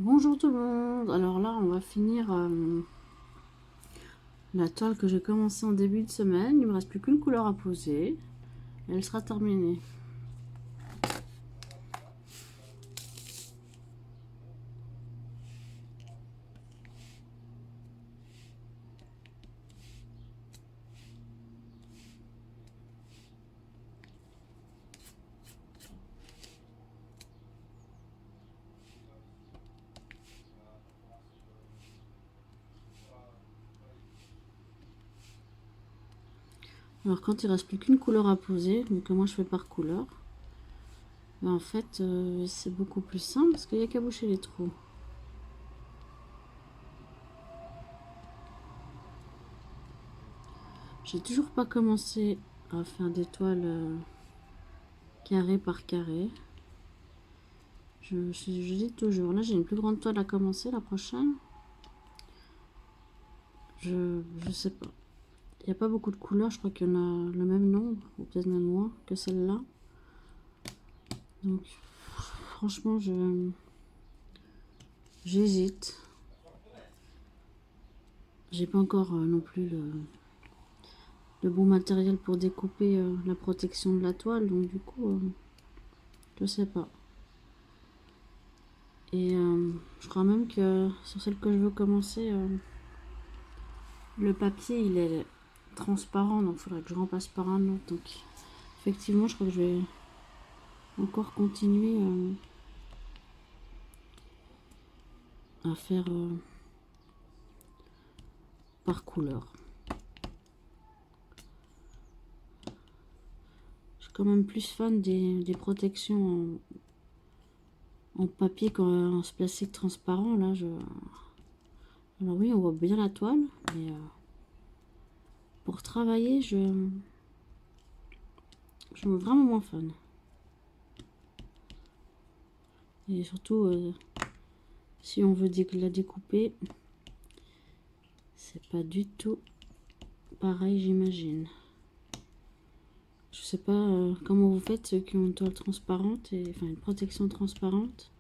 Bonjour tout le monde. Alors là, on va finir la toile que j'ai commencé en début de semaine. Il me reste plus qu'une couleur à poser. Elle sera terminée. Alors quand il reste plus qu'une couleur à poser, mais que moi je fais par couleur, ben en fait c'est beaucoup plus simple parce qu'il n'y a qu'à boucher les trous. J'ai toujours pas commencé à faire des toiles carré par carré. Je dis toujours, là j'ai une plus grande toile à commencer la prochaine. Je sais pas. Il n'y a pas beaucoup de couleurs, je crois qu'il y en a le même nombre, ou peut-être même moins que celle-là. Donc franchement j'hésite. J'ai pas encore non plus le bon matériel pour découper la protection de la toile, donc du coup je sais pas. Et je crois même que sur celle que je veux commencer, le papier il est transparent, donc il faudrait que je remplace par un autre. Donc effectivement je crois que je vais encore continuer à faire par couleur. Je suis quand même plus fan des protections en papier qu'en ce plastique transparent. Là, alors oui, on voit bien la toile, mais pour travailler, je suis vraiment moins fan. Et surtout, si on veut la découper, c'est pas du tout pareil, j'imagine. Je sais pas comment vous faites ceux qui ont une toile transparente, enfin une protection transparente.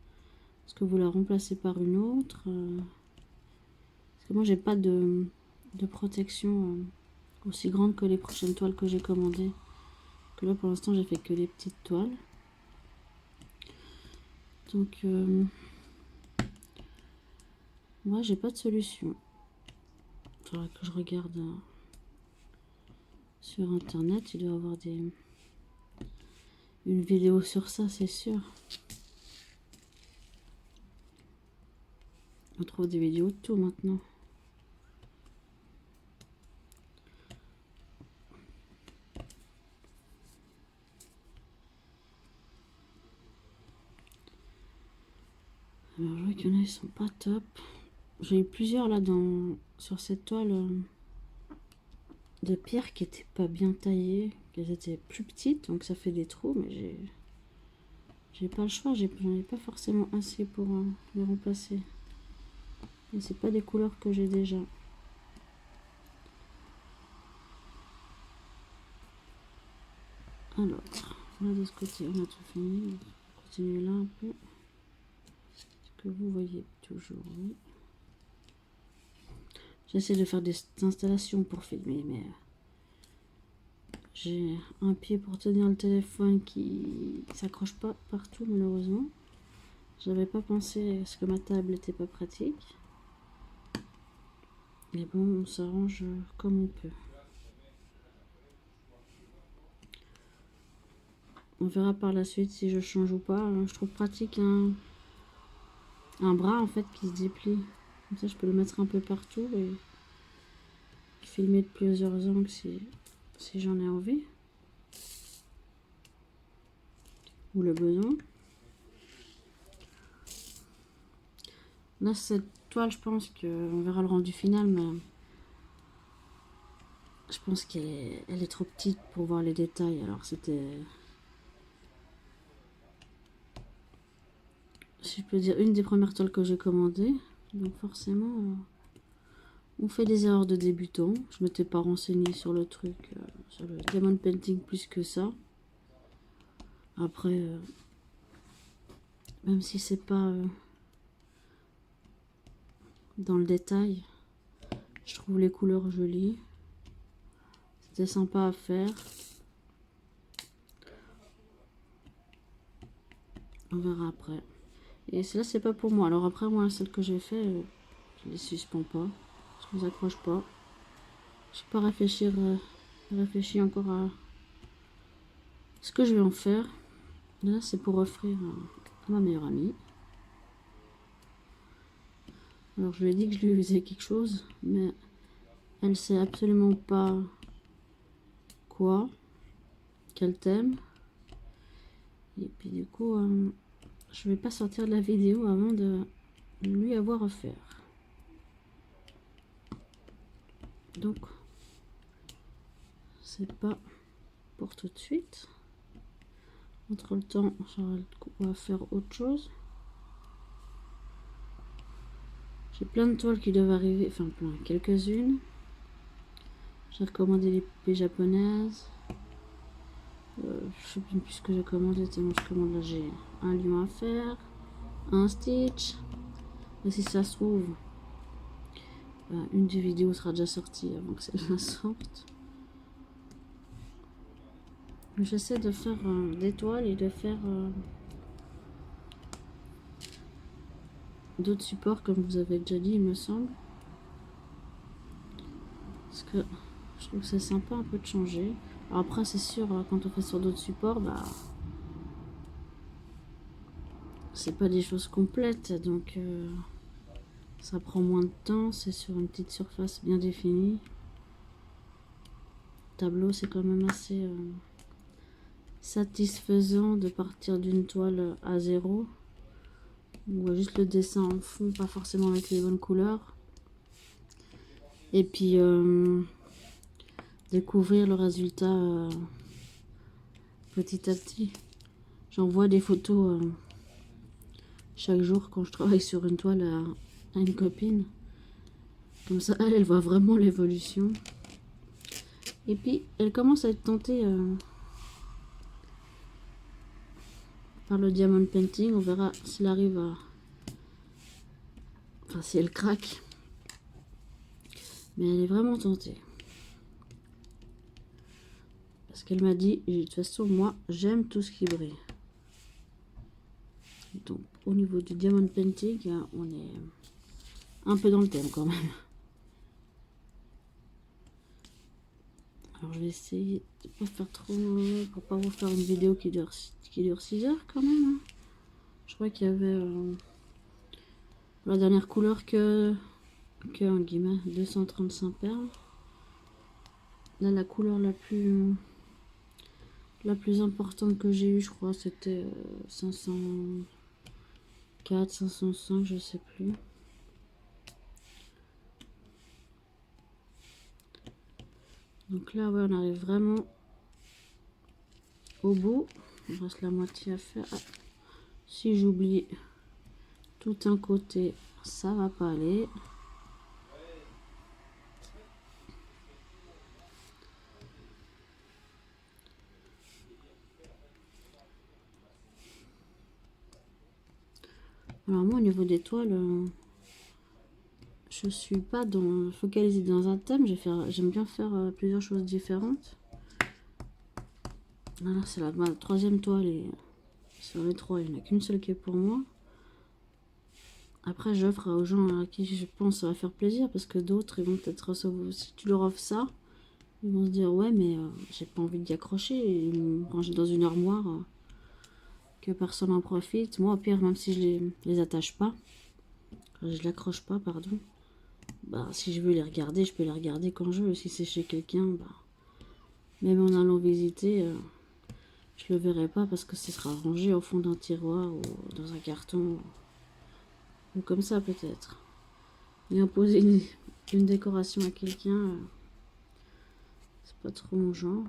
Est-ce que vous la remplacez par une autre parce que moi j'ai pas de protection aussi grande que les prochaines toiles que j'ai commandées. Que là pour l'instant j'ai fait que les petites toiles. Donc moi j'ai pas de solution. Il faudra que je regarde sur internet. Il doit y avoir une vidéo sur ça, c'est sûr. On trouve des vidéos de tout maintenant. Alors je vois qu'il y en a, ils sont pas top. J'ai eu plusieurs là sur cette toile de pierre qui étaient pas bien taillées. Qu'elles étaient plus petites, donc ça fait des trous, mais j'ai pas le choix, j'en ai pas forcément assez pour les remplacer. Et c'est pas des couleurs que j'ai déjà. Alors, là de ce côté, on a tout fini. On va continuer là un peu. Est-ce que vous voyez toujours? Oui. J'essaie de faire des installations pour filmer, mais j'ai un pied pour tenir le téléphone qui s'accroche pas partout malheureusement. J'avais pas pensé à ce que ma table était pas pratique. Mais bon, on s'arrange comme on peut. On verra par la suite si je change ou pas. Je trouve pratique un bras en fait qui se déplie. Comme ça je peux le mettre un peu partout et filmer de plusieurs angles si j'en ai envie. Ou le besoin. Là cette toile je pense qu'on verra le rendu final, mais je pense qu'elle est trop petite pour voir les détails. Alors c'était, si je peux dire, une des premières toiles que j'ai commandées. Donc forcément on fait des erreurs de débutants. Je m'étais pas renseignée sur le truc, sur le diamond painting plus que ça. Après, même si c'est pas dans le détail. Je trouve les couleurs jolies. C'était sympa à faire. On verra après. Et celle-là, c'est pas pour moi. Alors après, moi, celle que j'ai fait, je les suspends pas. Je les accroche pas. Je sais pas réfléchi encore à ce que je vais en faire. Là, c'est pour offrir à ma meilleure amie. Alors, je lui ai dit que je lui faisais quelque chose, mais elle sait absolument pas quoi, quel thème. Et puis, du coup, je vais pas sortir de la vidéo avant de lui avoir offert. Donc, c'est pas pour tout de suite. Entre le temps, on va faire autre chose. J'ai plein de toiles qui doivent arriver, enfin plein, quelques-unes. J'ai recommandé les poupées japonaises. Je sais plus ce que j'ai commandé, tellement je commande là, j'ai un lion à faire, un Stitch. Mais si ça se trouve, une des vidéos sera déjà sortie avant que celle-là sorte. J'essaie de faire des toiles et de faire d'autres supports comme vous avez déjà dit, il me semble. Parce que je trouve que c'est sympa un peu de changer. Alors après, c'est sûr, quand on fait sur d'autres supports, bah c'est pas des choses complètes, donc ça prend moins de temps, c'est sur une petite surface bien définie. Le tableau, c'est quand même assez satisfaisant de partir d'une toile à zéro. On voit juste le dessin en fond, pas forcément avec les bonnes couleurs. Et puis découvrir le résultat petit à petit. J'envoie des photos chaque jour quand je travaille sur une toile à une copine. Comme ça, elle voit vraiment l'évolution. Et puis, elle commence à être tentée par le diamond painting. On verra s'il arrive à... Enfin, si elle craque. Mais elle est vraiment tentée. Parce qu'elle m'a dit, de toute façon, moi, j'aime tout ce qui brille. Donc, au niveau du diamond painting, on est un peu dans le thème quand même. Alors, je vais essayer de pas faire trop... pour pas vous faire une vidéo qui dure 6 heures quand même. Hein. Je crois qu'il y avait la dernière couleur que en guillemets, 235 perles. Là, la couleur la plus importante que j'ai eue, je crois, c'était 504, 505, je sais plus. Donc là, ouais, on arrive vraiment au bout. Il reste la moitié à faire. Ah, si j'oublie tout un côté, ça va pas aller. Alors moi, au niveau des toiles, je suis pas focalisée dans un thème. J'aime bien faire plusieurs choses différentes. Alors c'est ma troisième toile et sur les trois, il n'y en a qu'une seule qui est pour moi. Après, j'offre aux gens à qui je pense ça va faire plaisir parce que d'autres, ils vont peut-être recevoir. Si tu leur offres ça, ils vont se dire ouais, mais j'ai pas envie d'y accrocher et me ranger dans une armoire que personne n'en profite. Moi, au pire, même si je les attache pas, je l'accroche pas, pardon. Bah, si je veux les regarder, je peux les regarder quand je veux. Si c'est chez quelqu'un, bah, même en allant visiter, je le verrai pas parce que ce sera rangé au fond d'un tiroir ou dans un carton. Ou comme ça peut-être. Et imposer une décoration à quelqu'un, c'est pas trop mon genre.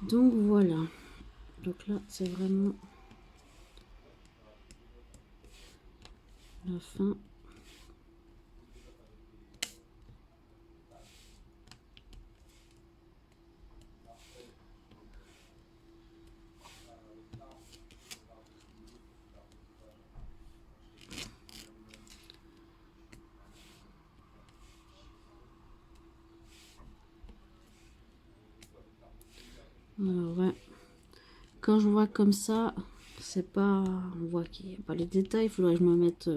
Donc voilà. Donc là, c'est vraiment la fin. Alors, ouais. Quand je vois comme ça, c'est pas... On voit qu'il n'y a pas les détails. Il faudrait que je me mette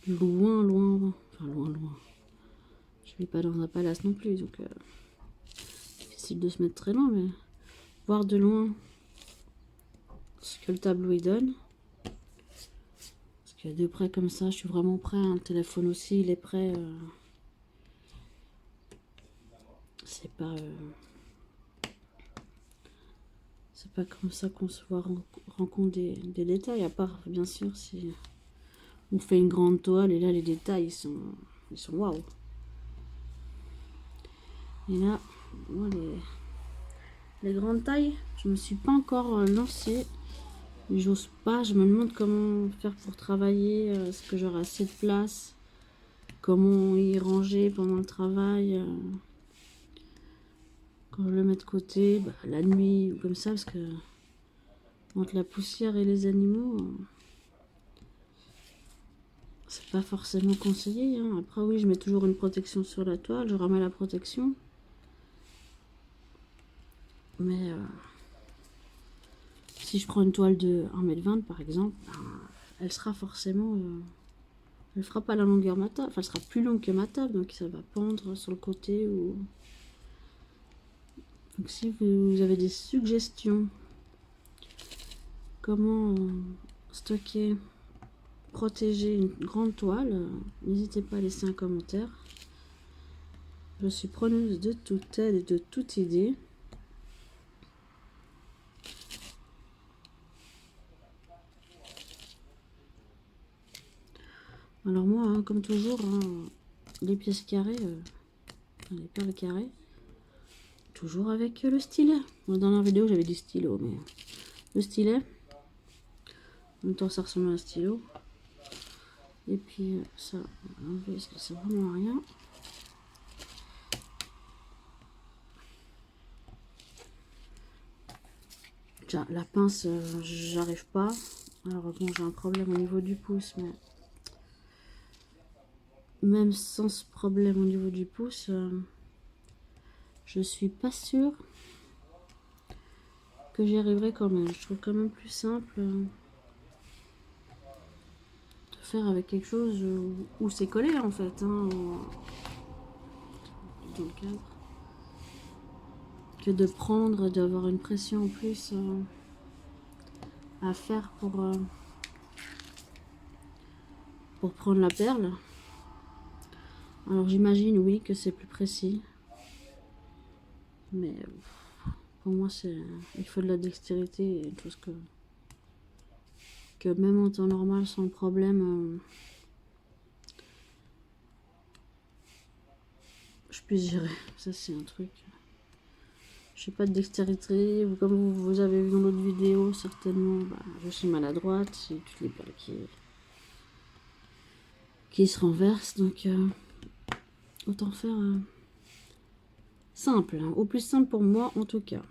loin, loin. Enfin, loin, loin. Je vis pas dans un palace non plus, donc... difficile de se mettre très loin, mais... Voir de loin ce que le tableau il donne. Parce que de près comme ça, je suis vraiment prêt. Hein. Le téléphone aussi, il est prêt. C'est pas comme ça qu'on se voit rend compte des détails. À part, bien sûr, si on fait une grande toile. Et là, les détails, ils sont waouh. Et là, moi, les grandes tailles, je me suis pas encore lancée. J'ose pas, je me demande comment faire pour travailler, est-ce que j'aurai assez de place, comment y ranger pendant le travail, quand je le mets de côté, bah, la nuit ou comme ça, parce que entre la poussière et les animaux, c'est pas forcément conseillé. Hein. Après oui, je mets toujours une protection sur la toile, je remets la protection, mais si je prends une toile de 1,20 m par exemple, ben, elle sera forcément... elle fera pas la longueur ma table, enfin elle sera plus longue que ma table, donc ça va pendre sur le côté. Ou... Donc si vous avez des suggestions, comment stocker, protéger une grande toile, n'hésitez pas à laisser un commentaire. Je suis preneuse de toute aide et de toute idée. Alors moi, hein, comme toujours, hein, les pièces carrées, les perles carrées, toujours avec le stylet. Dans la dernière vidéo, j'avais du stylo, mais le stylet, en même temps ça ressemble à un stylo. Et puis ça, on va enlever parce que c'est vraiment rien. La pince, j'arrive pas. Alors bon, j'ai un problème au niveau du pouce, mais même sans ce problème au niveau du pouce, je suis pas sûre que j'y arriverai quand même. Je trouve quand même plus simple de faire avec quelque chose où c'est collé en fait, hein, dans le cadre, que de prendre, d'avoir une pression en plus à faire pour prendre la perle. Alors j'imagine oui que c'est plus précis, mais pour moi il faut de la dextérité, une chose que même en temps normal sans problème je puisse gérer. Ça c'est un truc. Je sais pas de dextérité, comme vous avez vu dans l'autre vidéo certainement, bah, je suis maladroite, c'est toutes les perles qui se renversent, donc autant faire simple, hein, au plus simple pour moi en tout cas.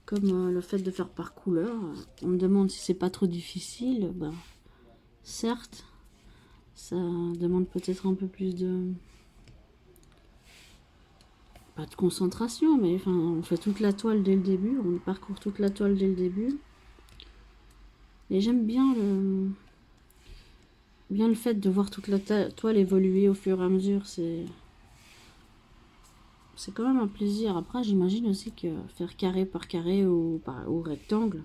Comme le fait de faire par couleur, on me demande si c'est pas trop difficile, bah, certes, ça demande peut-être un peu plus de... pas de concentration, mais enfin, on fait toute la toile dès le début, on parcourt toute la toile dès le début. Et j'aime bien le fait de voir toute la toile évoluer au fur et à mesure, c'est quand même un plaisir. Après, j'imagine aussi que faire carré par carré ou rectangle,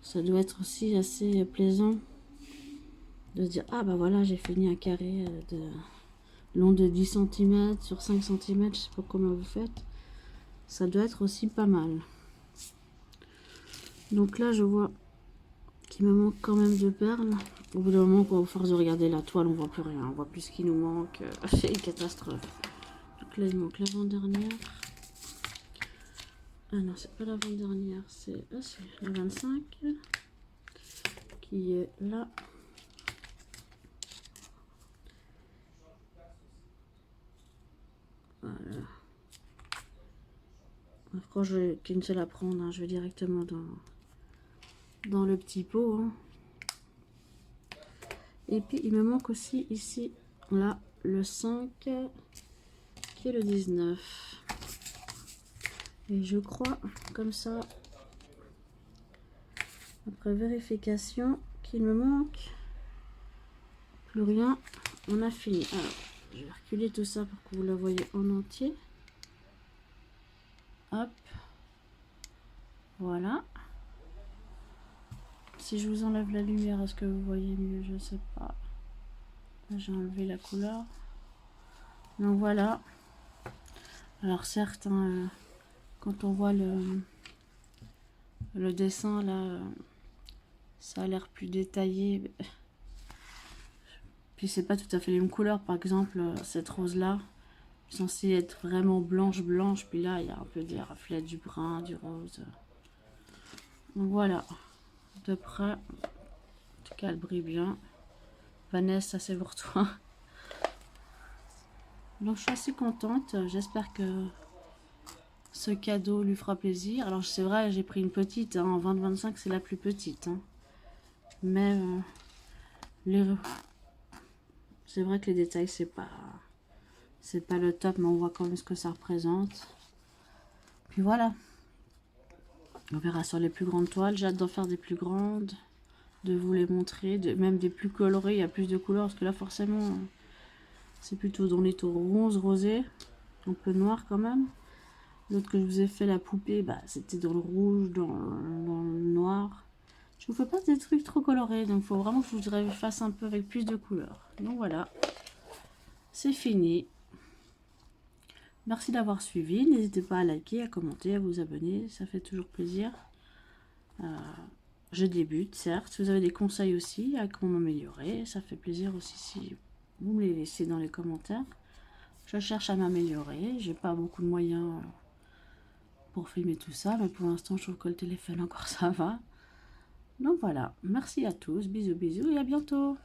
ça doit être aussi assez plaisant de se dire ah bah voilà, j'ai fini un carré de long de 10 cm sur 5 cm, je sais pas comment vous faites. Ça doit être aussi pas mal. Donc là, je vois qu'il me manque quand même de perles. Au bout d'un moment, à force de regarder la toile, on voit plus rien. On voit plus ce qui nous manque. C'est une catastrophe. Donc là, il manque l'avant-dernière. Ah non, c'est pas l'avant-dernière, c'est la 25 qui est là. Voilà. Quand je n'ai qu'une seule à prendre, hein, je vais directement dans le petit pot. Hein. Et puis, il me manque aussi ici, là, le 5 qui est le 19. Et je crois, comme ça, après vérification, qu'il me manque plus rien. On a fini. Alors, je vais reculer tout ça pour que vous la voyez en entier. Hop. Voilà. Si je vous enlève la lumière, est-ce que vous voyez mieux? Je sais pas. J'ai enlevé la couleur. Donc voilà. Alors certes, hein, quand on voit le dessin là, ça a l'air plus détaillé. Puis c'est pas tout à fait les mêmes couleurs. Par exemple, cette rose là, censée être vraiment blanche blanche. Puis là, il y a un peu des reflets du brun, du rose. Donc voilà. De près. En tout cas, elle brille bien. Vanessa, c'est pour toi. Donc je suis assez contente. J'espère que ce cadeau lui fera plaisir. Alors c'est vrai, j'ai pris une petite. Hein, en 20-25, c'est la plus petite. Hein. Mais c'est vrai que les détails, c'est pas le top. Mais on voit quand même ce que ça représente. Puis voilà. On verra sur les plus grandes toiles. J'ai hâte d'en faire des plus grandes. De vous les montrer. Même des plus colorées. Il y a plus de couleurs. Parce que là, forcément, c'est plutôt dans les tons rose, rosé. Un peu noir quand même. L'autre que je vous ai fait, la poupée, bah, c'était dans le rouge, dans le noir. Je vous fais pas des trucs trop colorés. Donc, il faut vraiment que je vous fasse un peu avec plus de couleurs. Donc, voilà. C'est fini. Merci d'avoir suivi. N'hésitez pas à liker, à commenter, à vous abonner. Ça fait toujours plaisir. Je débute, certes. Si vous avez des conseils aussi à comment m'améliorer, ça fait plaisir aussi si vous me les laissez dans les commentaires. Je cherche à m'améliorer. J'ai pas beaucoup de moyens pour filmer tout ça, mais pour l'instant, je trouve que le téléphone encore ça va. Donc voilà. Merci à tous. Bisous, bisous et à bientôt.